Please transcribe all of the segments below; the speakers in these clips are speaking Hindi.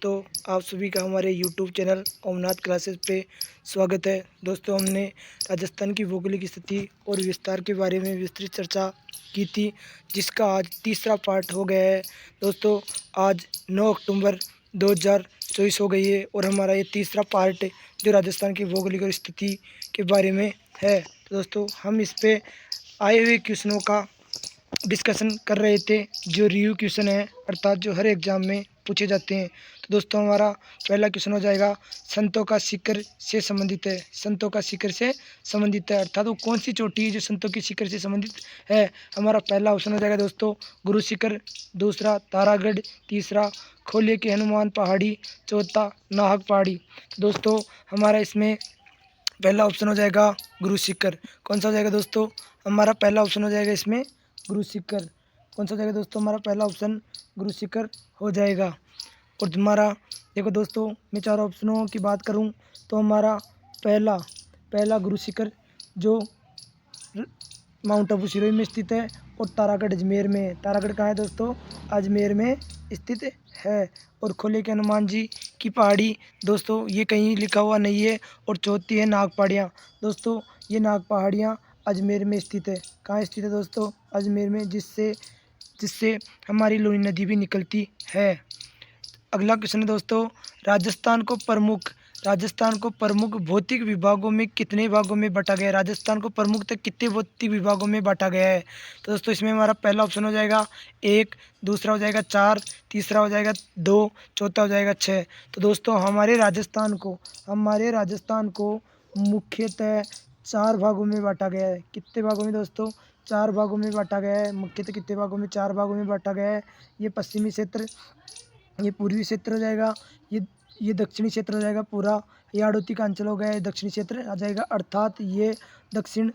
दोस्तों, आप सभी का हमारे यूट्यूब चैनल ओमनाथ क्लासेस पे स्वागत है। दोस्तों, हमने राजस्थान की भौगोलिक स्थिति और विस्तार के बारे में विस्तृत चर्चा की थी, जिसका आज तीसरा पार्ट हो गया है। दोस्तों, आज 9 अक्टूबर 2024 हो गई है और हमारा ये तीसरा पार्ट जो राजस्थान की भौगोलिक स्थिति के बारे में है। तो दोस्तों, हम इस पे आए हुए क्वेश्चनों का डिस्कशन कर रहे थे, जो रिव्यू क्वेश्चन है, अर्थात जो हर एग्जाम में पूछे जाते हैं। तो दोस्तों, हमारा पहला क्वेश्चन हो जाएगा, संतों का शिखर से संबंधित है। संतों का शिखर से संबंधित है अर्थात वो कौन सी चोटी है जो संतों की शिखर से संबंधित है। हमारा पहला ऑप्शन हो जाएगा दोस्तों गुरु शिखर, दूसरा तारागढ़, तीसरा खोले के हनुमान पहाड़ी, चौथा नाहक पहाड़ी। तो दोस्तों, हमारा इसमें पहला ऑप्शन हो जाएगा गुरु शिखर। कौन सा हो जाएगा दोस्तों? हमारा पहला ऑप्शन हो जाएगा इसमें गुरु शिखर। कौन सा हो जाएगा दोस्तों? हमारा पहला ऑप्शन गुरु शिखर हो जाएगा। और हमारा देखो दोस्तों, मैं चारों ऑप्शनों की बात करूं तो हमारा पहला पहला गुरु शिखर जो माउंट आबू सिरोही में स्थित है, और तारागढ़ अजमेर में है। तारागढ़ कहाँ है दोस्तों? अजमेर में स्थित है। और खोले के हनुमान जी की पहाड़ी दोस्तों ये कहीं लिखा हुआ नहीं है। और चौथी है नाग पहाड़ियाँ। दोस्तों, ये नाग पहाड़ियाँ अजमेर में स्थित है। कहाँ स्थित है दोस्तों? अजमेर में, जिससे जिससे हमारी लूनी नदी भी निकलती है। अगला क्वेश्चन है दोस्तों, राजस्थान को प्रमुख भौतिक विभागों में कितने भागों में बांटा गया है? राजस्थान को प्रमुख तक कितने भौतिक विभागों में बांटा गया है? तो दोस्तों, इसमें हमारा पहला ऑप्शन हो जाएगा 1, दूसरा हो जाएगा 4, तीसरा हो जाएगा 2, चौथा हो जाएगा 6। तो दोस्तों, हमारे राजस्थान को मुख्यतः 4 भागों में बांटा गया है। कितने भागों में दोस्तों? 4 भागों में बांटा गया है। मुख्यतः कितने भागों में? 4 भागों में बांटा गया है। ये पश्चिमी क्षेत्र, ये पूर्वी क्षेत्र हो जाएगा, ये दक्षिणी क्षेत्र हो जाएगा पूरा, ये आड़ोती का अंचल हो गया, ये दक्षिणी क्षेत्र आ जाएगा, अर्थात ये दक्षिण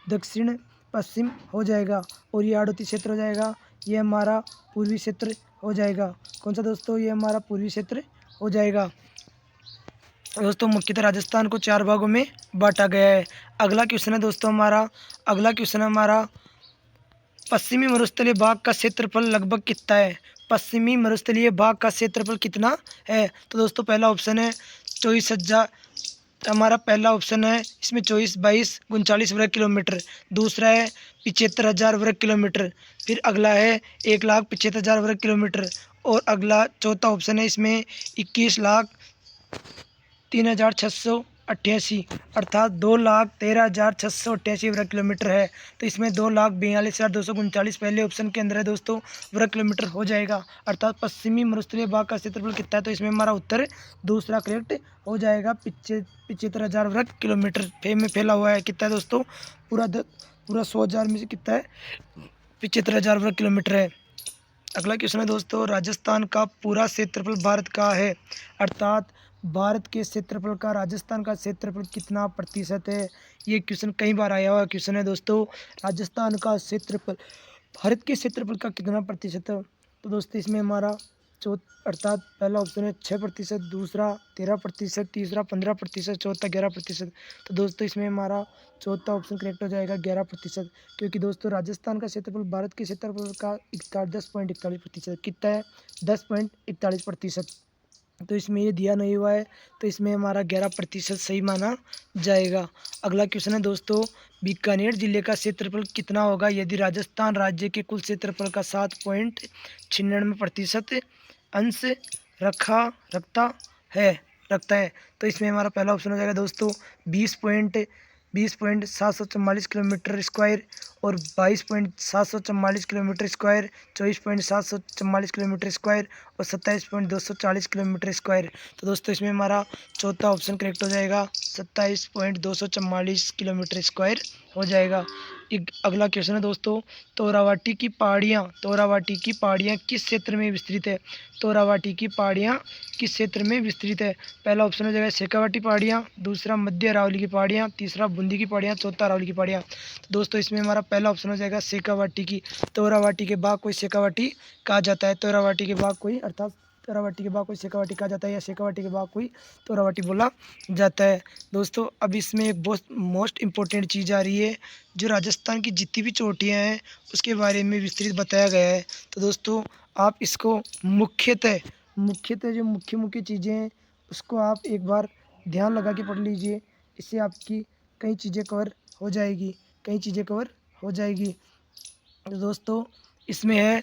दक्षिण पश्चिम हो जाएगा। और ये आड़ोती क्षेत्र हो जाएगा, ये हमारा पूर्वी क्षेत्र हो जाएगा। कौन सा दोस्तों? ये हमारा पूर्वी क्षेत्र हो जाएगा। दोस्तों, मुख्यतः राजस्थान को 4 भागों में बांटा गया है। अगला क्वेश्चन है दोस्तों हमारा पश्चिमी मरुस्थलीय भाग का क्षेत्रफल लगभग कितना है? पश्चिमी मरुस्थलीय भाग का क्षेत्रफल कितना है? तो दोस्तों, पहला ऑप्शन है 24,000। हमारा पहला ऑप्शन है इसमें 24, 22, 39 वर्ग किलोमीटर। दूसरा है 75,000 वर्ग किलोमीटर। फिर अगला है 1,75,000 वर्ग किलोमीटर। और अगला चौथा ऑप्शन है इसमें 21,03,688 अर्थात 2,13,688 वर्ग किलोमीटर है। तो इसमें 2,42,239 पहले ऑप्शन के अंदर है दोस्तों, वर्ग किलोमीटर हो जाएगा। अर्थात पश्चिमी मरुस्थलीय भाग का क्षेत्रफल कितना है? तो इसमें हमारा उत्तर दूसरा करेक्ट हो जाएगा। 75,000 वर्ग किलोमीटर में फैला हुआ है। कितना है दोस्तों? पूरा 100,000 में से कितना है? 75,000 वर्ग किलोमीटर है। अगला क्वेश्चन है दोस्तों, राजस्थान का पूरा क्षेत्रफल भारत का है, अर्थात भारत के क्षेत्रफल का राजस्थान का क्षेत्रफल कितना प्रतिशत है? ये क्वेश्चन कई बार आया हुआ क्वेश्चन है दोस्तों। राजस्थान का क्षेत्रफल भारत के क्षेत्रफल का कितना प्रतिशत है? तो दोस्तों, इसमें हमारा अर्थात पहला ऑप्शन है 6%, दूसरा 13%, तीसरा 15%, चौथा 11%। तो दोस्तों, इसमें हमारा चौथा ऑप्शन करेक्ट हो जाएगा 11%, क्योंकि दोस्तों राजस्थान का क्षेत्रफल भारत के क्षेत्रफल का 10.41% कितना है? 10.41%। तो इसमें ये दिया नहीं हुआ है, तो इसमें हमारा 11% सही माना जाएगा। अगला क्वेश्चन है दोस्तों, बीकानेर जिले का क्षेत्रफल कितना होगा यदि राजस्थान राज्य के कुल क्षेत्रफल का 7.96% अंश रखता है? तो इसमें हमारा पहला ऑप्शन हो जाएगा दोस्तों 20.744 किलोमीटर स्क्वायर, और 22.744 किलोमीटर स्क्वायर, 24.744 किलोमीटर स्क्वायर, और 27.240 किलोमीटर स्क्वायर। तो दोस्तों, इसमें हमारा चौथा ऑप्शन करेक्ट हो जाएगा, 27.244 किलोमीटर स्क्वायर हो जाएगा। एक अगला क्वेश्चन है दोस्तों, तोरावाटी की पहाड़ियाँ किस क्षेत्र में विस्तृत है? तोरावाटी की पहाड़ियाँ किस क्षेत्र में विस्तृत है? पहला ऑप्शन हो जाएगा शेखावाटी पहाड़ियाँ, दूसरा मध्य अरावली की पहाड़ियाँ, तीसरा बूंदी की पहाड़ियाँ, चौथा अरावली की पहाड़ियाँ। तो दोस्तों, इसमें हमारा पहला ऑप्शन हो जाएगा शेखावाटी की। तोरावाटी के बाग को शेखावाटी कहा जाता है। तोरावाटी के बाग को अर्थात तोरावाटी के बाग को शेखावाटी कहा जाता है, या शेखावाटी के बाग को तोरावाटी बोला जाता है। दोस्तों, अब इसमें एक बहुत मोस्ट इम्पोर्टेंट चीज़ आ रही है, जो राजस्थान की जितनी भी चोटियाँ हैं उसके बारे में विस्तृत बताया गया है। तो दोस्तों, आप इसको मुख्यतः जो मुख्य चीज़ें हैं उसको आप एक बार ध्यान लगा के पढ़ लीजिए। इससे आपकी कई चीज़ें कवर हो जाएगी, कई चीज़ें कवर हो जाएगी। तो दोस्तों इसमें है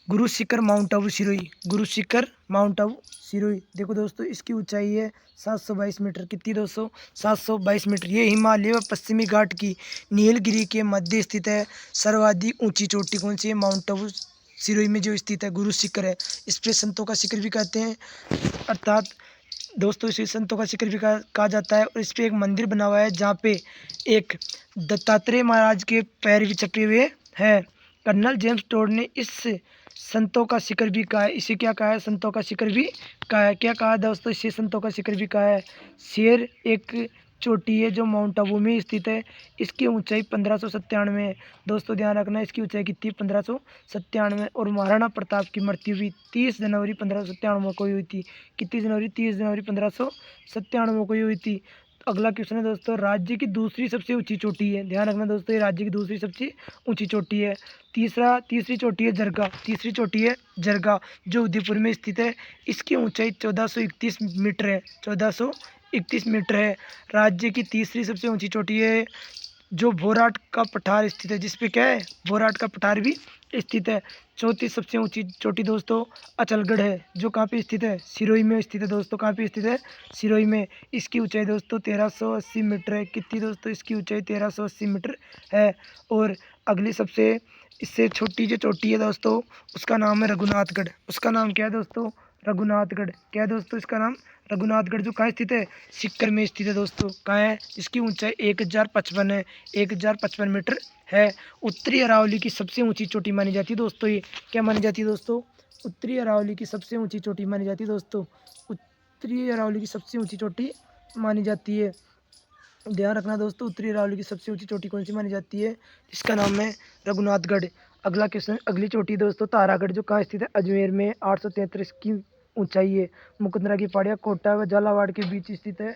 गुरु शिखर माउंट आबू सिरोही, गुरु शिखर माउंट आबू सिरोही। देखो दोस्तों इसकी ऊंचाई है 722 मीटर। कितनी दोस्तों? 722 मीटर। ये हिमालय व पश्चिमी घाट की नीलगिरी के मध्य स्थित है। सर्वाधिक ऊंची चोटी कौन सी है? माउंट आबू सिरोही में जो स्थित है गुरु शिखर है। इस पे संतों का शिखर भी कहते हैं, अर्थात दोस्तों इसे संतों का शिखर भी कहा जाता है। और इस पे एक मंदिर बना हुआ है जहाँ पे एक दत्तात्रेय महाराज के पैर भी छपे हुए हैं। कर्नल जेम्स टोड ने इस संतों का शिखर भी कहा है। इसे क्या कहा है? संतों का शिखर भी कहा है। क्या कहा है दोस्तों? इसे संतों का शिखर भी कहा है। शेर एक चोटी है जो माउंट आबू में स्थित है। इसकी ऊंचाई 1597 है। दोस्तों ध्यान रखना, इसकी ऊंचाई कितनी? 1597। और महाराणा प्रताप की मृत्यु भी 30 जनवरी 1597 को हुई थी। कितनी जनवरी? 30 जनवरी 1597 को हुई थी। अगला क्वेश्चन है दोस्तों, राज्य की दूसरी सबसे ऊंची चोटी है। ध्यान रखना दोस्तों, ये राज्य की दूसरी सबसे ऊंची चोटी है। तीसरी चोटी है जरगा। तीसरी चोटी है जरगा जो उदयपुर में स्थित है। इसकी ऊंचाई 1431 मीटर है। 1431 मीटर है। राज्य की तीसरी सबसे ऊंची चोटी है जो भोराट का पठार स्थित है, जिसपे क्या है? भोराट का पठार भी स्थित है। चौथी सबसे ऊंची चोटी दोस्तों अचलगढ़ है, जो कहाँ पे स्थित है? सिरोही में स्थित है। दोस्तों कहाँ पे स्थित है? सिरोही में। इसकी ऊंचाई दोस्तों 1380 मीटर है। कितनी दोस्तों? इसकी ऊंचाई 1380 मीटर है। और अगली सबसे इससे छोटी जो चोटी है दोस्तों उसका नाम है रघुनाथगढ़। उसका नाम क्या है दोस्तों? रघुनाथगढ़। क्या है दोस्तों इसका नाम? रघुनाथगढ़, जो कहाँ स्थित है? सिक्कर में स्थित है दोस्तों। कहाँ है? इसकी ऊंचाई 1055 है। 1055 मीटर है। उत्तरी अरावली की सबसे ऊंची चोटी मानी जाती है दोस्तों। ये क्या मानी जाती है दोस्तों? उत्तरी अरावली की सबसे ऊंची चोटी मानी जाती है दोस्तों। उत्तरी अरावली की सबसे ऊंची चोटी मानी जाती है। ध्यान रखना दोस्तों, उत्तरी अरावली की सबसे ऊंची चोटी कौन सी मानी जाती है? इसका नाम है रघुनाथगढ़। अगला क्वेश्चन, अगली चोटी दोस्तों तारागढ़, जो कहाँ स्थित है? अजमेर में। 833 की ऊंचाई है। मुकंदरा की पहाड़ियाँ कोटा व झालावाड़ के बीच स्थित है।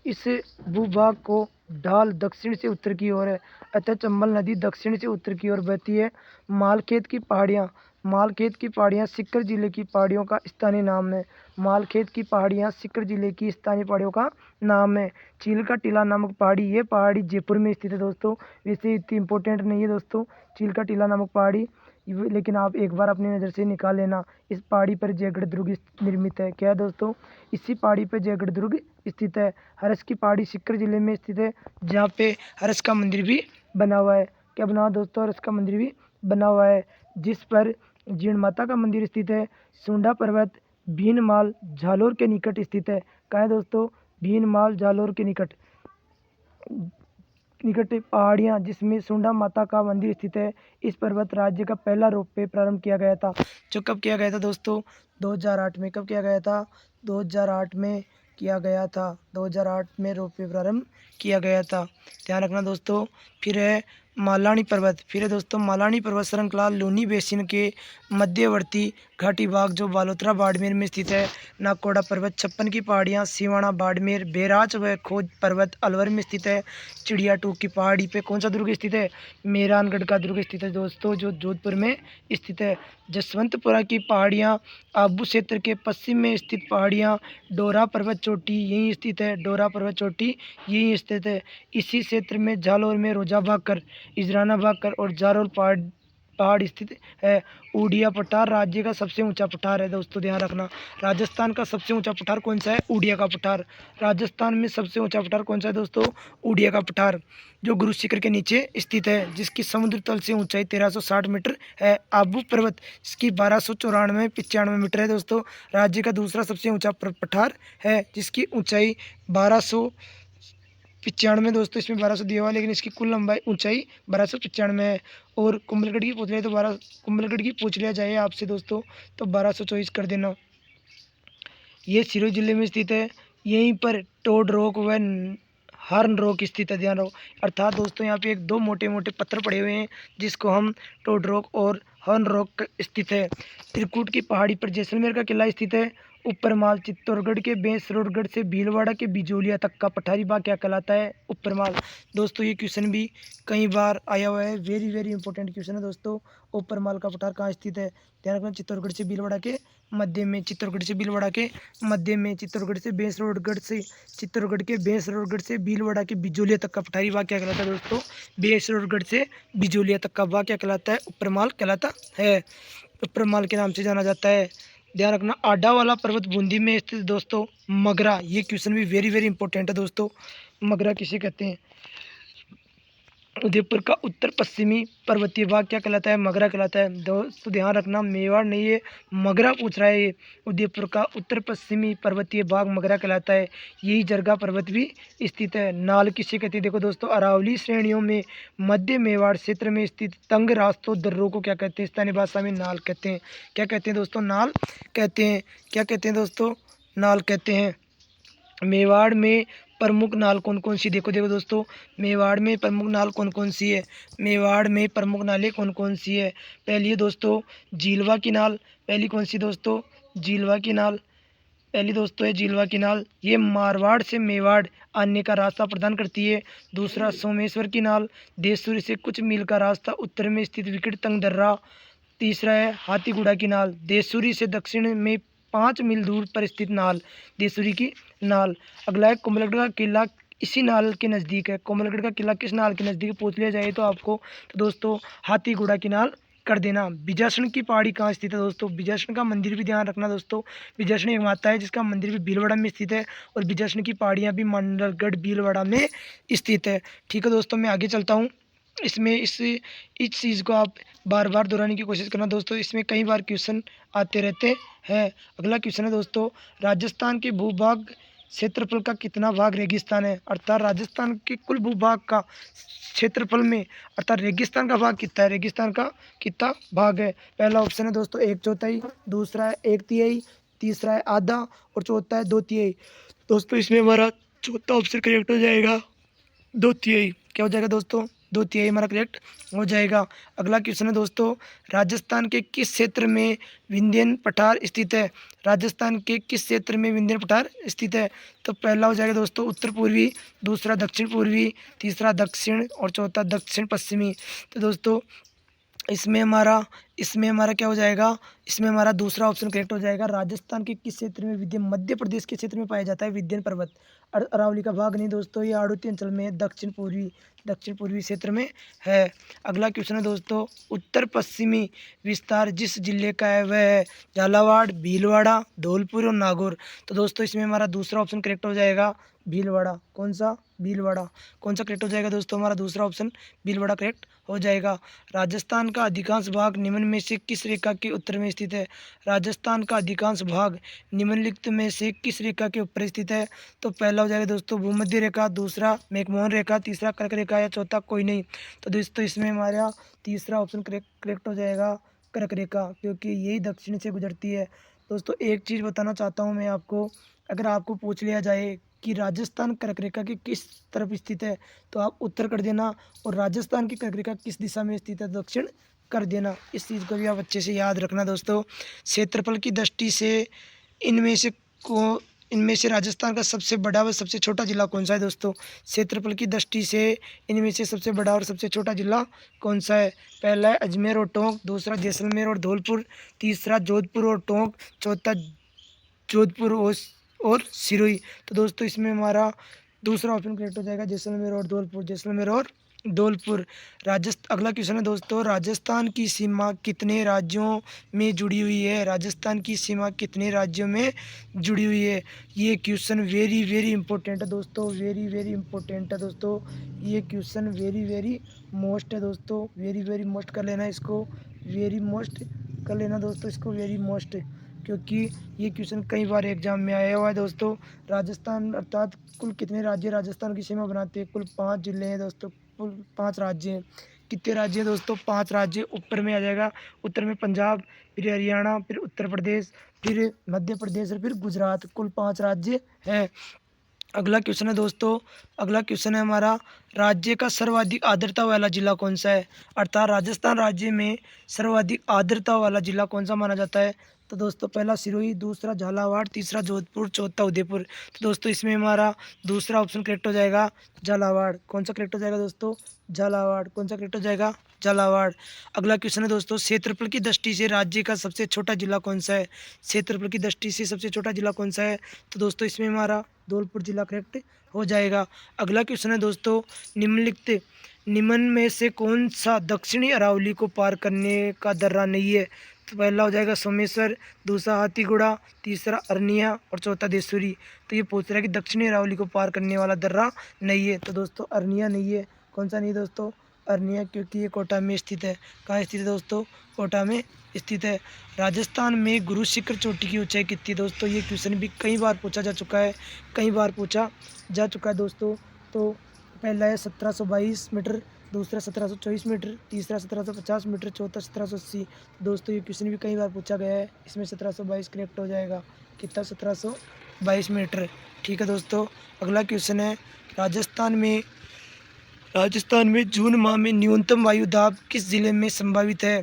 इस भूभाग को ढाल दक्षिण से उत्तर की ओर है, अतः चंबल नदी दक्षिण से उत्तर की ओर बहती है। मालखेत की पहाड़ियाँ सिक्कर जिले की पहाड़ियों का स्थानीय नाम है। मालखेत की पहाड़ियाँ सिक्कर जिले की स्थानीय पहाड़ियों का नाम है। चील का टीला नामक पहाड़ी, ये पहाड़ी जयपुर में स्थित है दोस्तों। वैसे इतनी इंपॉर्टेंट नहीं है दोस्तों चील का टीला नामक पहाड़ी, लेकिन आप एक बार अपनी नज़र से निकाल लेना। इस पहाड़ी पर जयगढ़ दुर्ग निर्मित है। क्या है दोस्तों? इसी पहाड़ी पर जयगढ़ दुर्ग स्थित है। हरस की पहाड़ी सिक्कर जिले में स्थित है, जहाँ पे हरस का मंदिर भी बना हुआ है। क्या बना हुआ दोस्तों? हरस का मंदिर भी बना हुआ है, जिस पर जीण माता का मंदिर स्थित है। सुंडा पर्वत भीनमाल जालोर के निकट स्थित है। कहाँ है दोस्तों? भीनमाल जालोर के निकट पहाड़ियाँ जिसमें सुंडा माता का मंदिर स्थित है। इस पर्वत राज्य का पहला रोपवे प्रारंभ किया गया था, जो कब किया गया था दोस्तों? 2008 में। कब किया गया था? 2008 में किया गया था। 2008 में रोपवे प्रारंभ किया गया था। ध्यान रखना दोस्तों। फिर है मालानी पर्वत। फिर है दोस्तों मालानी पर्वत श्रृंखला लूनी बेसिन के मध्यवर्ती घाटी भाग जो बालोतरा बाड़मेर में स्थित है। नाकोड़ा पर्वत 56 की पहाड़ियाँ सिवाना बाड़मेर बैराज व खोज पर्वत अलवर में स्थित है। चिड़िया टूक की पहाड़ी पे कौन सा दुर्ग स्थित है? मेहरानगढ़ का दुर्ग स्थित है दोस्तों, जो जोधपुर में स्थित है। जसवंतपुरा की पहाड़ियाँ आबू क्षेत्र के पश्चिम में स्थित पहाड़ियाँ डोरा पर्वत चोटी यहीं स्थित है। डोरा पर्वत चोटी यहीं स्थित है। इसी क्षेत्र में जालौर में रोजा भाकर, इजराना भाकर और जारोल पहाड़ स्थित है। ऊडिया पठार राज्य का सबसे ऊंचा पठार है दोस्तों। ध्यान रखना, राजस्थान का सबसे ऊंचा पठार कौन सा है? ऊडिया का पठार। राजस्थान में सबसे ऊंचा पठार कौन सा है दोस्तों? ऊडिया का पठार, जो गुरु शिखर के नीचे स्थित है, जिसकी समुद्र तल से ऊंचाई 1360 मीटर है। आबू पर्वत इसकी 1294 मीटर है दोस्तों। राज्य का दूसरा सबसे ऊंचा पठार है, जिसकी ऊंचाई 1295 दोस्तों। इसमें 1200 दिया हुआ, लेकिन इसकी कुल लंबाई ऊंचाई 1295 है। और कुंभलगढ़ की पूछ लिया तो 12 कुंभलगढ़ की पूछ लिया जाए आपसे दोस्तों तो 1224 कर देना। ये सिरोही जिले में स्थित है। यहीं पर टोड रॉक व हर्न रॉक स्थित है। ध्यान रहो, अर्थात दोस्तों यहाँ पे एक दो मोटे मोटे पत्थर पड़े हुए हैं जिसको हम टोड रॉक और हर्न रॉक स्थित है। त्रिकूट की पहाड़ी पर जैसलमेर का किला स्थित है उपरमाल चित्तौड़गढ़ के बेसरोडगढ़ से भीलवाड़ा के बिजोलिया तक का पठारी बाग क्या कहलाता है? उपरमाल। दोस्तों ये क्वेश्चन भी कई बार आया हुआ है, वेरी वेरी इंपॉर्टेंट क्वेश्चन है दोस्तों। उपरमाल का पठार कहाँ स्थित है? ध्यान रखना, चित्तौड़गढ़ से भीलवाड़ा के मध्य में, चित्तौड़गढ़ से भीलवाड़ा के मध्य में, चित्तौड़गढ़ से बेसरोडगढ़ से, चित्तौड़गढ़ के बेसरोडगढ़ से भीलवाड़ा के बिजोलिया तक का पठारी बाग क्या कहलाता है दोस्तों? बेसरोडगढ़ से बिजोलिया तक का बाग क्या कहलाता है? उपरमाल कहलाता है। उपरमाल के नाम से जाना जाता है। ध्यान रखना, आडा वाला पर्वत बूंदी में स्थित दोस्तों मगरा। ये क्वेश्चन भी वेरी वेरी इंपॉर्टेंट है दोस्तों। मगरा किसे कहते हैं? उदयपुर का उत्तर पश्चिमी पर्वतीय भाग क्या कहलाता है? मगरा कहलाता है। दोस्तों ध्यान रखना, मेवाड़ नहीं है, मगरा पूछ रहा है ये। उदयपुर का उत्तर पश्चिमी पर्वतीय भाग मगरा कहलाता है। यही जरगा पर्वत भी स्थित है। नाल किसे कहते हैं? देखो दोस्तों, अरावली श्रेणियों में मध्य मेवाड़ क्षेत्र में स्थित तंग रास्तों दर्रों को क्या कहते हैं? स्थानीय भाषा में नाल कहते हैं। क्या कहते हैं दोस्तों? नाल कहते हैं। क्या कहते हैं दोस्तों? नाल कहते हैं। मेवाड़ में प्रमुख नाल कौन कौन सी? देखो देखो दोस्तों, मेवाड़ में प्रमुख नाल कौन कौन सी है? मेवाड़ में प्रमुख नालें कौन कौन सी है? पहली है दोस्तों झीलवा की नाल। पहली कौन सी दोस्तों? झीलवा की नाल। पहली दोस्तों है झीलवा की नाल, ये मारवाड़ से मेवाड़ आने का रास्ता प्रदान करती है। दूसरा सोमेश्वर की नाल, देशसूरी से कुछ मील का रास्ता उत्तर में स्थित विकट तंग दर्रा। तीसरा है हाथीगुड़ा की नाल, देशसूरी से दक्षिण में 5 मील दूर पर स्थित नाल, देशसूरी की नाल। अगला है कोमलगढ़ का किला, इसी नाल के नज़दीक है। कोमलगढ़ का किला किस नाल के नज़दीक पूछ लिया जाए तो आपको, तो दोस्तों हाथीगुड़ा की नाल कर देना। विजयसन की पहाड़ी कहाँ स्थित है दोस्तों? विजयसन का मंदिर भी ध्यान रखना दोस्तों। विजयसन एक माता है जिसका मंदिर भी भीलवाड़ा में स्थित है, और विजयसन की पहाड़ियाँ भी मंडलगढ़ भीलवाड़ा में स्थित है। ठीक है दोस्तों, मैं आगे चलता हूँ। इसमें इस चीज़ को आप बार बार दोहराने की कोशिश करना दोस्तों, इसमें कई बार क्वेश्चन आते रहते हैं। अगला क्वेश्चन है दोस्तों, राजस्थान के भूभाग क्षेत्रफल का कितना भाग रेगिस्तान है? अर्थात राजस्थान के कुल भूभाग का क्षेत्रफल में अर्थात रेगिस्तान का भाग कितना है? रेगिस्तान का कितना भाग है? पहला ऑप्शन है दोस्तों 1/4, दूसरा है 1/3, तीसरा है आधा, और चौथा है 2/3। दोस्तों इसमें हमारा चौथा ऑप्शन करेक्ट हो जाएगा 2/3। क्या हो जाएगा दोस्तों? 2/3 हमारा करेक्ट हो जाएगा। अगला क्वेश्चन है दोस्तों, राजस्थान के किस क्षेत्र में विंध्यन पठार स्थित है? राजस्थान के किस क्षेत्र में विंध्यन पठार स्थित है? तो पहला हो जाएगा दोस्तों उत्तर पूर्वी, दूसरा दक्षिण पूर्वी, तीसरा दक्षिण, और चौथा दक्षिण पश्चिमी। तो दोस्तों इसमें हमारा क्या हो जाएगा? इसमें हमारा दूसरा ऑप्शन करेक्ट हो जाएगा। राजस्थान के किस क्षेत्र में विंध्य, मध्य प्रदेश के क्षेत्र में पाया जाता है विंध्यन पर्वत। अरावली का भाग नहीं दोस्तों, ये आड़ूती अंचल में दक्षिण पूर्वी क्षेत्र में है। अगला क्वेश्चन है दोस्तों, उत्तर पश्चिमी विस्तार जिस जिले का है वह है झालावाड़, भीलवाड़ा, धौलपुर और नागौर। तो दोस्तों इसमें हमारा दूसरा ऑप्शन करेक्ट हो जाएगा भीलवाड़ा। कौन सा? भीलवाड़ा। कौन सा करेक्ट हो जाएगा दोस्तों? हमारा दूसरा ऑप्शन भीलवाड़ा करेक्ट हो जाएगा। राजस्थान का अधिकांश भाग निम्न में से किस रेखा के उत्तर में स्थित है? राजस्थान का अधिकांश भाग निम्नलिखित में से किस रेखा के ऊपर स्थित है? तो पहला हो जाएगा दोस्तों भूमध्य रेखा, दूसरा मैकमोहन रेखा, तीसरा कर्क रेखा, या चौथा कोई नहीं। तो दोस्तों इसमें हमारा तीसरा ऑप्शन करेक्ट हो जाएगा कर्क रेखा, क्योंकि यही दक्षिण से गुजरती है। दोस्तों एक चीज़ बताना चाहता हूँ मैं आपको, अगर आपको पूछ लिया जाए कि राजस्थान कर्क रेखा की किस तरफ स्थित है, तो आप उत्तर कर देना, और राजस्थान की कर्क रेखा किस दिशा में स्थित है, दक्षिण कर देना। इस चीज़ को भी आप अच्छे से याद रखना दोस्तों। क्षेत्रफल की दृष्टि से इनमें से राजस्थान का सबसे बड़ा व सबसे छोटा जिला कौन सा है दोस्तों? क्षेत्रफल की दृष्टि से इनमें से सबसे बड़ा और सबसे छोटा जिला कौन सा है? पहला है अजमेर और टोंक, दूसरा जैसलमेर और धौलपुर, तीसरा जोधपुर और टोंक, चौथा जोधपुर और सिरोही। तो दोस्तों इसमें हमारा दूसरा ऑप्शन करेक्ट हो जाएगा जैसलमेर और धौलपुर, जैसलमेर और धौलपुर। अगला क्वेश्चन है दोस्तों, राजस्थान की सीमा कितने राज्यों में जुड़ी हुई है? राजस्थान की सीमा कितने राज्यों में जुड़ी हुई है? ये क्वेश्चन वेरी वेरी इंपॉर्टेंट है दोस्तों, वेरी वेरी इंपॉर्टेंट है दोस्तों। ये क्वेश्चन वेरी वेरी मोस्ट है दोस्तों, वेरी वेरी मोस्ट कर लेना इसको, वेरी मोस्ट कर लेना दोस्तों इसको, वेरी मोस्ट, क्योंकि ये क्वेश्चन कई बार एग्जाम में आया हुआ है दोस्तों। राजस्थान अर्थात कुल कितने राज्य राजस्थान की सीमा बनाते हैं? कुल 5 जिले हैं दोस्तों, कुल 5 राज्य हैं। कितने राज्य हैं दोस्तों? 5 राज्य। ऊपर में आ जाएगा, उत्तर में पंजाब, फिर हरियाणा, फिर उत्तर प्रदेश, फिर मध्य प्रदेश और फिर गुजरात। कुल 5 राज्य हैं। अगला क्वेश्चन है दोस्तों, अगला क्वेश्चन है हमारा, राज्य का सर्वाधिक आर्द्रता वाला जिला कौन सा है? अर्थात राजस्थान राज्य में सर्वाधिक आर्द्रता वाला जिला कौन सा माना जाता है? तो दोस्तों पहला सिरोही, दूसरा झालावाड़, तीसरा जोधपुर, चौथा उदयपुर। तो दोस्तों इसमें हमारा दूसरा ऑप्शन करेक्ट हो जाएगा झालावाड़। कौन सा करेक्ट हो जाएगा दोस्तों? झालावाड़। कौन सा करेक्ट हो जाएगा? झालावाड़। अगला क्वेश्चन है दोस्तों, क्षेत्रफल की दृष्टि से राज्य का सबसे छोटा जिला कौन सा है? क्षेत्रफल की दृष्टि से सबसे छोटा जिला कौन सा है? तो दोस्तों इसमें हमारा धौलपुर जिला करेक्ट हो जाएगा। अगला क्वेश्चन है दोस्तों, निम्नलिखित निम्न में से कौन सा दक्षिणी अरावली को पार करने का दर्रा नहीं है? तो पहला हो जाएगा सोमेश्वर, दूसरा हाथीगुड़ा, तीसरा अरनिया और चौथा देशूरी। तो ये पूछ रहा है कि दक्षिणी अरावली को पार करने वाला दर्रा नहीं है। तो दोस्तों अरनिया नहीं है। कौन सा नहीं दोस्तों? अरनिया, क्योंकि ये कोटा में स्थित है। कहाँ स्थित है दोस्तों? कोटा में स्थित है। राजस्थान में गुरु शिखर चोटी की ऊंचाई कितनी? दोस्तों ये क्वेश्चन भी कई बार पूछा जा चुका है, कई बार पूछा जा चुका है दोस्तों। तो पहला है 1722 मीटर, दूसरा 1724 मीटर, तीसरा 1750 मीटर, चौथा 1780। दोस्तों ये क्वेश्चन भी कई बार पूछा गया है, इसमें 1722 करेक्ट हो जाएगा। कितना? 1722 मीटर। ठीक है दोस्तों, अगला क्वेश्चन है, राजस्थान में जून माह में न्यूनतम वायु दाब किस जिले में संभावित है?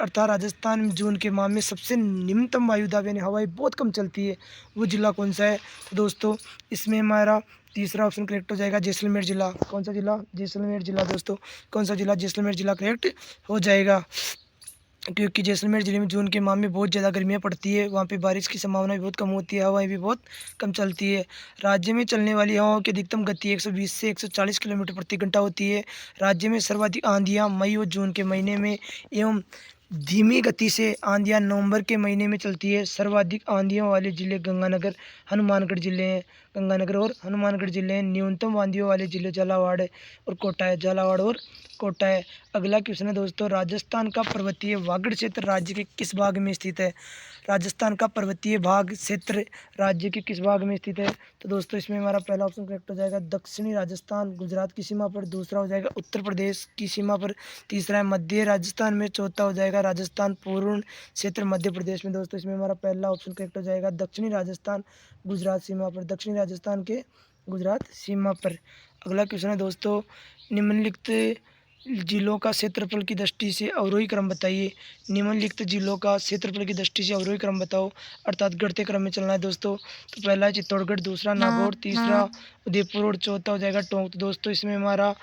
अर्थात राजस्थान में जून के माह में सबसे निम्नतम वायु दाब यानी हवाएं बहुत कम चलती है, वो जिला कौन सा है? तो दोस्तों इसमें हमारा तीसरा ऑप्शन करेक्ट हो जाएगा जैसलमेर जिला। कौन सा जिला? जैसलमेर जिला दोस्तों। कौन सा जिला? जैसलमेर जिला करेक्ट हो जाएगा, क्योंकि जैसलमेर जिले में जून के माह में बहुत ज़्यादा गर्मियाँ पड़ती है, वहाँ पे बारिश की संभावना भी बहुत कम होती है, हवाएं भी बहुत कम चलती है। राज्य में चलने वाली हवाओं की अधिकतम गति 120 से 140 किलोमीटर प्रति घंटा होती है। राज्य में सर्वाधिक आंधियाँ मई और जून के महीने में एवं धीमी गति से आंधियाँ नवंबर के महीने में चलती है। सर्वाधिक आंधियों वाले जिले गंगानगर, हनुमानगढ़ जिले हैं। गंगानगर और हनुमानगढ़ जिले हैं। न्यूनतम आंधियों वाले जिले झालावाड़ और कोटा है। झालावाड़ और कोटा है। अगला क्वेश्चन है दोस्तों, राजस्थान का पर्वतीय वागड़ क्षेत्र राज्य के किस भाग में स्थित है? राजस्थान का पर्वतीय भाग क्षेत्र राज्य के किस भाग में स्थित है? तो दोस्तों इसमें हमारा पहला ऑप्शन करेक्ट हो जाएगा दक्षिणी राजस्थान, गुजरात की सीमा पर। दूसरा हो जाएगा उत्तर प्रदेश की सीमा पर। तीसरा है मध्य राजस्थान में। चौथा हो जाएगा राजस्थान पूर्ण क्षेत्र मध्य प्रदेश में। दोस्तों इसमें हमारा पहला ऑप्शन करेक्ट हो जाएगा दक्षिणी राजस्थान, गुजरात सीमा पर। दक्षिणी राजस्थान के गुजरात सीमा पर। अगला क्वेश्चन है दोस्तों, निम्नलिखित जिलों का क्षेत्रफल की दृष्टि से अवरोही क्रम बताइए। निम्नलिखित जिलों का क्षेत्रफल की दृष्टि से अवरोही क्रम बताओ, अर्थात घटते क्रम में चलना है दोस्तों। तो पहला है चित्तौड़गढ़, दूसरा नागौर, तीसरा उदयपुर और चौथा हो जाएगा टोंक। तो दोस्तों इसमें हमारा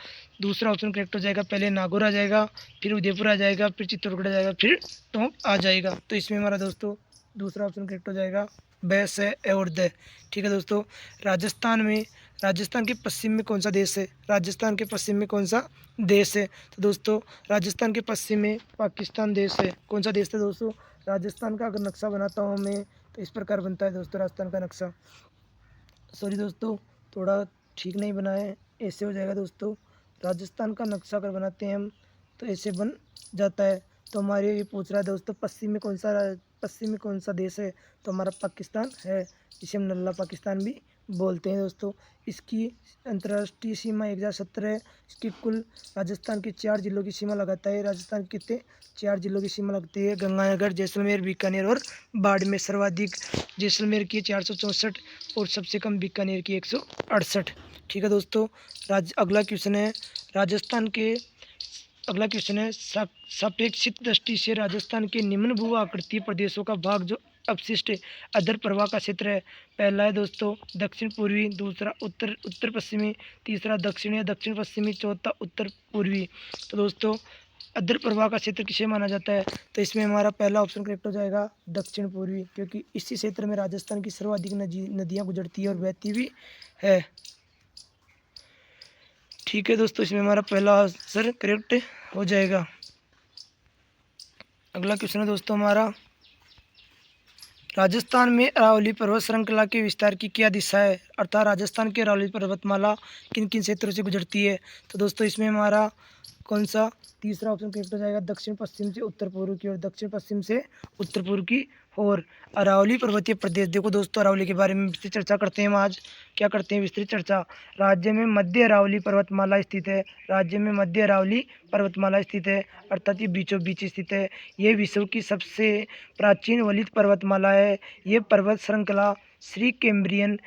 दूसरा ऑप्शन करेक्ट हो जाएगा, पहले नागौर आ जाएगा, फिर उदयपुर आ जाएगा, फिर चित्तौड़गढ़ आ जाएगा, फिर टोंक आ जाएगा। तो इसमें हमारा दोस्तों दूसरा ऑप्शन करेक्ट हो जाएगा बैस है और द। ठीक है दोस्तों, राजस्थान के पश्चिम में कौन सा देश है? राजस्थान के पश्चिम में कौन सा देश है? तो दोस्तों राजस्थान के पश्चिम में पाकिस्तान देश है। कौन सा देश है दोस्तों? राजस्थान का अगर नक्शा बनाता हूँ मैं तो इस प्रकार बनता है दोस्तों राजस्थान का नक्शा। सॉरी दोस्तों, थोड़ा ठीक नहीं बना है, ऐसे हो जाएगा दोस्तों। राजस्थान का नक्शा अगर बनाते हैं हम तो ऐसे बन जाता है। तो हमारे ये पूछ रहा है दोस्तों पश्चिम में कौन सा देश है? तो हमारा पाकिस्तान है, इसे हम नल्ला पाकिस्तान भी बोलते हैं दोस्तों। इसकी अंतर्राष्ट्रीय सीमा 1017 है। इसकी कुल राजस्थान के 4 जिलों की सीमा लगाता है। राजस्थान के कितने? 4 जिलों की सीमा लगती है, गंगानगर, जैसलमेर, बीकानेर और बाड़मेर। सर्वाधिक जैसलमेर की 464 और सबसे कम बीकानेर की 168। ठीक है दोस्तों, अगला क्वेश्चन है राजस्थान के अगला क्वेश्चन है सापेक्षिक दृष्टि से राजस्थान के निम्न भू आकृति प्रदेशों का भाग जो अपशिष्ट अधर प्रवाह का क्षेत्र है। पहला है दोस्तों दक्षिण पूर्वी, दूसरा उत्तर पश्चिमी, तीसरा दक्षिण या दक्षिण पश्चिमी, चौथा उत्तर पूर्वी। तो दोस्तों अधर प्रवाह का क्षेत्र किसे माना जाता है? तो इसमें हमारा पहला ऑप्शन करेक्ट हो जाएगा दक्षिण पूर्वी, क्योंकि इसी क्षेत्र में राजस्थान की सर्वाधिक नदियाँ गुजरती है और बहती भी है। ठीक है दोस्तों, इसमें हमारा पहला आंसर करेक्ट हो जाएगा। अगला क्वेश्चन है दोस्तों हमारा, राजस्थान में अरावली पर्वत श्रृंखला के विस्तार की क्या दिशा है? अर्थात राजस्थान की अरावली पर्वतमाला किन किन क्षेत्रों से गुजरती है? तो दोस्तों इसमें हमारा कौन सा तीसरा ऑप्शन करेक्ट हो जाएगा दक्षिण पश्चिम से उत्तर पूर्व की ओर। दक्षिण पश्चिम से उत्तर पूर्व की ओर अरावली पर्वतीय प्रदेश। देखो दोस्तों अरावली के बारे में विस्तृत चर्चा करते हैं हम आज। क्या करते हैं? विस्तृत चर्चा। राज्य में मध्य अरावली पर्वतमाला स्थित है। राज्य में मध्य अरावली पर्वतमाला स्थित है, अर्थात ये बीचों बीच स्थित है। ये विश्व की सबसे प्राचीन वलित पर्वतमाला है। ये पर्वत श्रृंखला श्री कैम्ब्रियन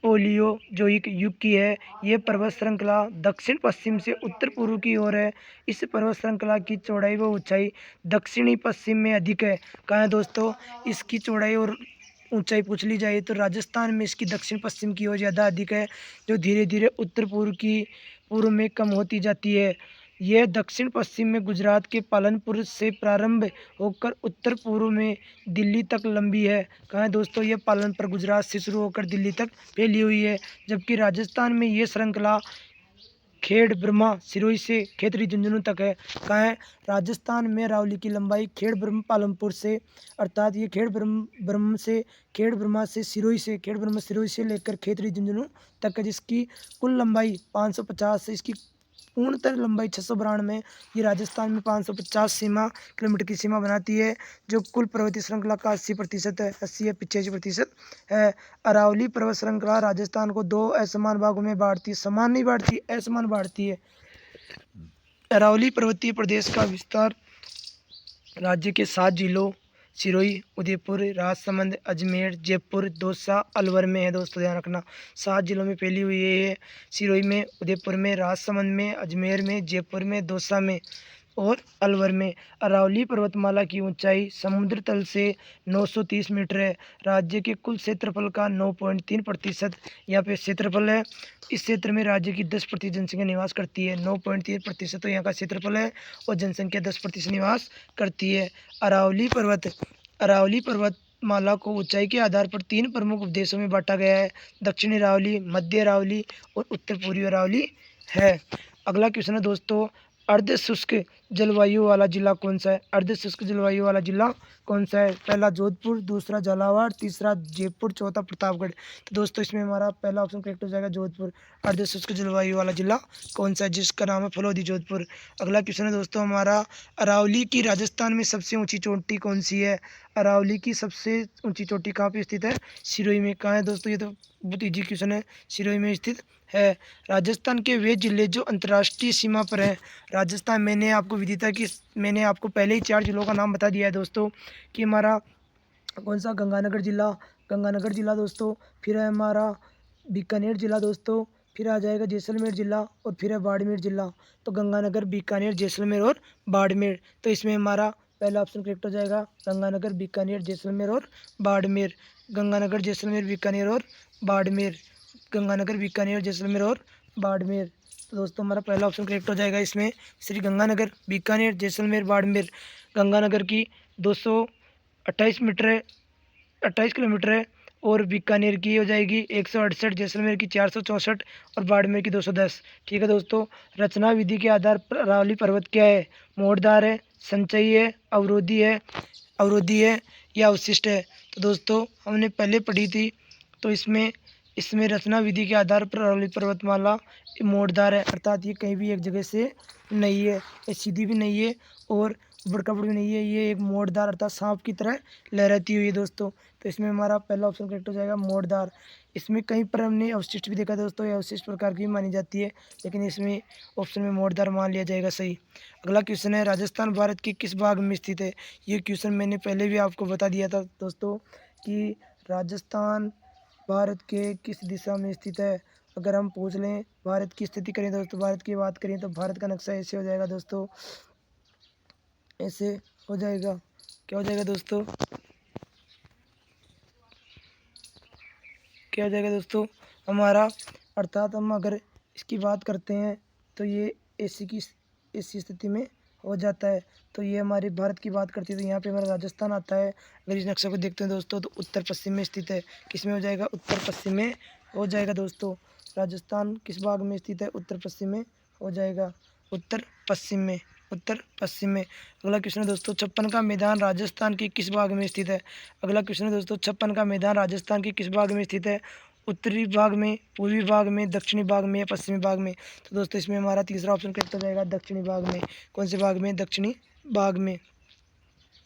ओलियोजोइक युग की है। ये पर्वत श्रृंखला दक्षिण पश्चिम से उत्तर पूर्व की ओर है। इस पर्वत श्रृंखला की चौड़ाई व ऊंचाई दक्षिणी पश्चिम में अधिक है। कहाँ है दोस्तों, इसकी चौड़ाई और ऊंचाई पूछ ली जाए तो राजस्थान में इसकी दक्षिण पश्चिम की ओर ज़्यादा अधिक है, जो धीरे धीरे उत्तर पूर्व में कम होती जाती है। यह दक्षिण पश्चिम में गुजरात के पालनपुर से प्रारंभ होकर उत्तर पूर्व में दिल्ली तक लंबी है। कहाँ है दोस्तों, ये पालनपुर गुजरात से शुरू होकर दिल्ली तक फैली हुई है। जबकि राजस्थान में ये श्रृंखला खेड़ ब्रह्मा सिरोही से खेतड़ी झुंझुनू तक है। कहाँ है, राजस्थान में अरावली की लंबाई खेड़ ब्रह्म पालमपुर से, अर्थात ये खेड़ ब्रह्मा से सिरोही से लेकर खेतड़ी झुंझुनू तक है, जिसकी कुल लंबाई 550 है। इसकी पूर्णतः लंबाई 692 ये राजस्थान में 550 किलोमीटर की सीमा बनाती है, जो कुल पर्वतीय श्रृंखला का 80% है, 80 या 85% है। अरावली पर्वत श्रृंखला राजस्थान को 2 असमान भागों में बांटती है, समान नहीं बांटती, असमान बांटती है। अरावली पर्वतीय प्रदेश का विस्तार राज्य के 7 जिलों सिरोही, उदयपुर, राजसमंद, अजमेर, जयपुर, दौसा, अलवर में है। दोस्तों ध्यान रखना, 7 जिलों में फैली हुई है। सिरोही में, उदयपुर में, राजसमंद में, अजमेर में, जयपुर में, दौसा में और अलवर में। अरावली पर्वतमाला की ऊंचाई समुद्र तल से 930 मीटर है। राज्य के कुल क्षेत्रफल का 9.3% यहाँ पे क्षेत्रफल है। इस क्षेत्र में राज्य की 10% जनसंख्या निवास करती है। 9.3% तो यहाँ का क्षेत्रफल है और जनसंख्या 10% निवास करती है। अरावली पर्वतमाला को ऊंचाई के आधार पर 3 प्रमुख उपदेशों में बांटा गया है। दक्षिणी अरावली, मध्य अरावली और उत्तर पूर्वी अरावली है। अगला क्वेश्चन है दोस्तों, अर्ध शुष्क जलवायु वाला जिला कौन सा है? अर्ध शुष्क जलवायु वाला जिला कौन सा है? पहला जोधपुर, दूसरा झालावाड़, तीसरा जयपुर, चौथा प्रतापगढ़। तो दोस्तों इसमें हमारा पहला ऑप्शन करेक्ट हो जाएगा जोधपुर। अर्ध शुष्क जलवायु वाला जिला कौन सा है? जिसका नाम है फलोदी जोधपुर। अगला क्वेश्चन है दोस्तों हमारा, अरावली की राजस्थान में सबसे ऊंची चोटी कौन सी है? अरावली की सबसे ऊंची चोटी कहाँ पे स्थित है? सिरोही में। कहाँ है दोस्तों, ये तो बहुत ईजी क्वेश्चन है, सिरोही में स्थित है। राजस्थान के वे जिले जो अंतर्राष्ट्रीय सीमा पर हैं। राजस्थान, मैंने आपको विदिता की मैंने आपको पहले ही 4 जिलों का नाम बता दिया है दोस्तों, कि हमारा कौन सा, गंगानगर जिला दोस्तों, फिर है हमारा बीकानेर जिला दोस्तों, फिर आ जाएगा जैसलमेर जिला और फिर है बाड़मेर जिला। तो गंगानगर, बीकानेर, जैसलमेर और बाड़मेर। तो इसमें हमारा पहला ऑप्शन करेक्ट हो जाएगा, गंगानगर, बीकानेर, जैसलमेर और बाड़मेर। गंगानगर, जैसलमेर, बीकानेर और बाड़मेर। गंगानगर, बीकानेर, जैसलमेर और बाड़मेर। तो दोस्तों हमारा पहला ऑप्शन करेक्ट हो जाएगा इसमें, श्री गंगानगर, बीकानेर, जैसलमेर, बाड़मेर। गंगानगर की 228 मीटर है, 28 किलोमीटर है, और बीकानेर की हो जाएगी 168, जैसलमेर की 464 और बाड़मेर की 210। ठीक है दोस्तों, रचना विधि के आधार पर अरावली पर्वत क्या है? मोड़दार है, संचयी है, अवरोधी है या अवशिष्ट है? तो दोस्तों हमने पहले पढ़ी थी, तो इसमें रचना विधि के आधार पर अरावली पर्वतमाला मोड़दार है, अर्थात ये कहीं भी एक जगह से नहीं है, ये सीधी भी नहीं है और बड़का भी नहीं है, ये एक मोड़दार अर्थात सांप की तरह लहराती हुई है दोस्तों। तो इसमें हमारा पहला ऑप्शन करेक्ट हो जाएगा, मोड़दार। इसमें कहीं पर हमने अवशिष्ट भी देखा दोस्तों, ये अवशिष्ट प्रकार की भी मानी जाती है, लेकिन इसमें ऑप्शन में मोड़दार मान लिया जाएगा सही। अगला क्वेश्चन है, राजस्थान भारत के किस भाग में स्थित है? ये क्वेश्चन मैंने पहले भी आपको बता दिया था दोस्तों, कि राजस्थान भारत के किस दिशा में स्थित है। अगर हम पूछ लें भारत की स्थिति करें दोस्तों, भारत की बात करें तो भारत का नक्शा ऐसे हो जाएगा दोस्तों, ऐसे हो जाएगा। क्या हो जाएगा दोस्तों, क्या हो जाएगा दोस्तों हमारा, अर्थात हम अगर इसकी बात करते हैं तो ये ऐसी स्थिति में हो जाता है। तो ये हमारी भारत की बात करती है तो यहाँ पे हमारा राजस्थान आता है। अगर इस नक्शे को देखते हैं दोस्तों तो उत्तर पश्चिम में स्थित है। किस में हो जाएगा? उत्तर पश्चिम में हो जाएगा दोस्तों। राजस्थान किस भाग में स्थित है? उत्तर पश्चिम में हो जाएगा, उत्तर पश्चिम में, उत्तर पश्चिम में। अगला क्वेश्चन है दोस्तों, छप्पन का मैदान राजस्थान के किस भाग में स्थित है? अगला क्वेश्चन है दोस्तों, छप्पन का मैदान राजस्थान के किस भाग में स्थित है? उत्तरी भाग में, पूर्वी भाग में, दक्षिणी भाग में या पश्चिमी भाग में? तो दोस्तों इसमें हमारा तीसरा ऑप्शन करेक्ट हो जाएगा, दक्षिणी भाग में। कौन से भाग में? दक्षिणी भाग में।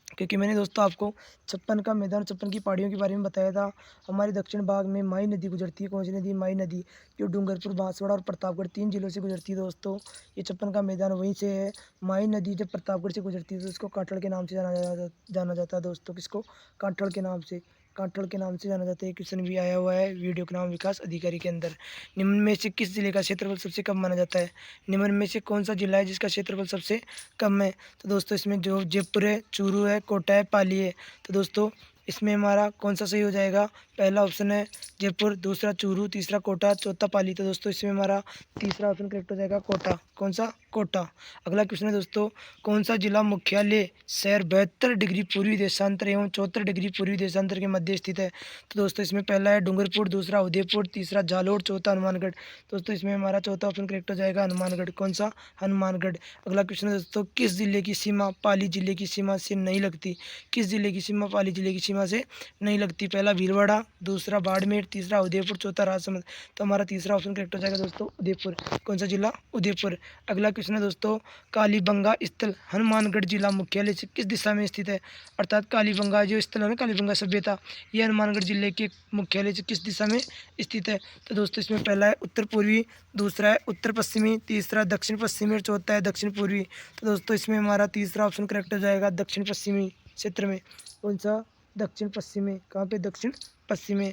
क्योंकि मैंने दोस्तों आपको छप्पन का मैदान, छप्पन की पहाड़ियों के बारे में बताया था। हमारे दक्षिण भाग में माई नदी गुजरती है। कौन सी नदी? माई नदी, जो डूंगरपुर, बांसवाड़ा और प्रतापगढ़ 3 जिलों से गुजरती है दोस्तों। ये छप्पन का मैदान वहीं से है। माई नदी जब प्रतापगढ़ से गुजरती है तो इसको कांठल के नाम से जाना जाता है दोस्तों। किसको? कांठल के नाम से। कांठड़ के नाम से जाना जाता है। क्वेश्चन भी आया हुआ है वीडियो के नाम विकास अधिकारी के अंदर। निम्न में से किस जिले का क्षेत्रफल सबसे कम माना जाता है? निम्न में से कौन सा जिला है जिसका क्षेत्रफल सबसे कम है? तो दोस्तों इसमें जो जयपुर है, चूरू है, कोटा है, पाली है। तो दोस्तों इसमें हमारा कौन सा सही हो जाएगा? पहला ऑप्शन है जयपुर, दूसरा चूरू, तीसरा कोटा, चौथा पाली। तो दोस्तों इसमें हमारा तीसरा ऑप्शन करेक्ट हो जाएगा कोटा। कौन सा? कोटा। अगला क्वेश्चन है दोस्तों, कौन सा जिला मुख्यालय शहर 72 डिग्री पूर्वी देशांतर एवं 74 डिग्री पूर्वी देशांतर के मध्य स्थित है? तो दोस्तों इसमें पहला है डूंगरपुर, दूसरा उदयपुर, तीसरा जालोर, चौथा हनुमानगढ़। दोस्तों इसमें हमारा चौथा ऑप्शन करेक्ट हो जाएगा हनुमानगढ़। कौन सा? हनुमानगढ़। अगला क्वेश्चन है दोस्तों, किस जिले की सीमा पाली जिले की सीमा से नहीं लगती? किस जिले की सीमा पाली जिले की सीमा से नहीं लगती? पहला भीलवाड़ा, दूसरा बाड़मेर, तीसरा उदयपुर, चौथा राजसमंद। तो हमारा तीसरा ऑप्शन करेक्ट हो जाएगा दोस्तों उदयपुर। कौन सा जिला? उदयपुर। अगला क्वेश्चन है दोस्तों, कालीबंगा स्थल हनुमानगढ़ जिला मुख्यालय से किस दिशा में स्थित है? अर्थात कालीबंगा जो स्थल है ना, कालीबंगा सभ्यता, ये हनुमानगढ़ जिले के मुख्यालय से किस दिशा में स्थित है? तो दोस्तों इसमें पहला है उत्तर पूर्वी, दूसरा है उत्तर पश्चिमी, तीसरा दक्षिण पश्चिमी और चौथा है दक्षिण पूर्वी। तो दोस्तों इसमें हमारा तीसरा ऑप्शन करेक्ट हो जाएगा दक्षिण पश्चिमी क्षेत्र में। कौन सा? दक्षिण पश्चिम में। कहाँ पे? दक्षिण पश्चिम में।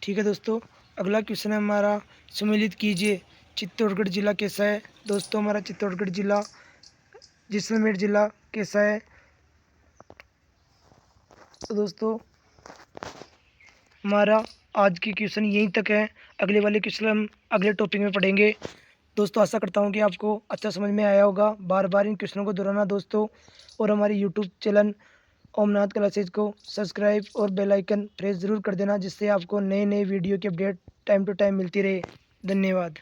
ठीक है दोस्तों, अगला क्वेश्चन है हमारा, सम्मिलित कीजिए चित्तौड़गढ़ जिला कैसा है? दोस्तों हमारा चित्तौड़गढ़ जिला, जैसलमेर जिला कैसा है? तो दोस्तों हमारा आज की क्वेश्चन यहीं तक है। अगले वाले क्वेश्चन हम अगले टॉपिक में पढ़ेंगे। दोस्तों आशा करता हूँ कि आपको अच्छा समझ में आया होगा। बार बार इन क्वेश्चनों को दोहराना दोस्तों, और हमारे यूट्यूब चैनल ओमनाथ क्लासेज को सब्सक्राइब और बेल आइकन प्रेस ज़रूर कर देना, जिससे आपको नए नए वीडियो की अपडेट टाइम टू टाइम मिलती रहे। धन्यवाद।